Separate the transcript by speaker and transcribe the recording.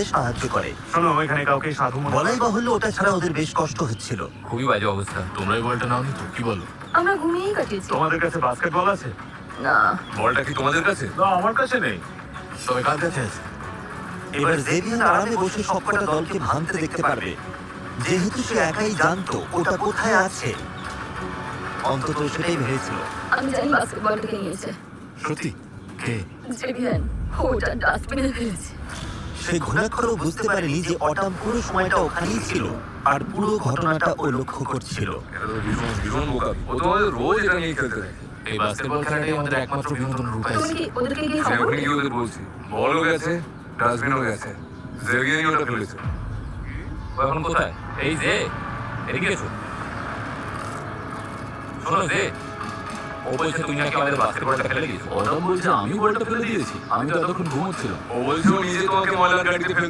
Speaker 1: করতে সাহায্য করে।
Speaker 2: শোনো, এখানে কাউকে সাধু মনে
Speaker 1: বলাই বাহুল্য ওটা ছাড়া ওদের বেশ কষ্ট হচ্ছিল।
Speaker 3: খুবই বাজে অবস্থা।
Speaker 4: তোমরা এই বলটা নাওনি তো? কি বলো?
Speaker 5: আমরা ঘুমিয়েই কাটিয়েছি।
Speaker 2: তোমাদের কাছে বাস্কেটবল আছে?
Speaker 5: না,
Speaker 4: বলটা কি তোমাদের কাছে?
Speaker 2: না, আমার কাছে নেই।
Speaker 4: তবে কার কাছে আছে?
Speaker 1: এবার জেভিয়ার আরামে বসে সবকটা দলকে ভাঙতে দেখতে পারবে, যেহেতু সে একাই জানতো ওটা কোথায় আছে। অন্তত সেটাই ভেবেছিল।
Speaker 5: আমি জানি বাস্কেটবলটাকে নিয়েছে
Speaker 4: সত্যি? কে?
Speaker 5: জেভিয়ান। ওটা ডাস্টবিনে ফেলেছে।
Speaker 1: সে ঘুণাক্ষরেও বুঝতে পারেনি যে অটাম পুরো সময়টা ওখানেই ছিল আর পুরো ঘটনাটা ও লক্ষ্য করছিল।
Speaker 4: এটা তো ভীষণ ভীষণ বোকা। ও তোমাদের রোজ এটা নিয়ে খেলতে থাকে।
Speaker 3: এই বাস্কেটবল খেলাটাই আমাদের একমাত্র বিনোদনের উপায়
Speaker 5: তুমি
Speaker 3: ছিল।
Speaker 5: কি ওদেরকে গিয়ে
Speaker 4: আমি
Speaker 5: খবর
Speaker 4: ওখানে গিয়ে ওদের বলছি, বলও গেছে, ডাস্টবিনও গেছে, জেভিয়ারই ওটা ফেলেছে।
Speaker 3: ও এখন কোথায়? এই যে এদিকে এসো। শোনো যে, ও বলছে তুমি নাকি আমাদের বাস্কেটবলটা ফেলে দিয়েছো।
Speaker 6: অদম বলছে আমি বলটা ফেলে দিয়েছি। আমি তো এতক্ষণ ঘুমোচ্ছিলাম।
Speaker 4: ও বলছে ও নিজে তোমাকে ময়লার গাড়িতে ফেলতে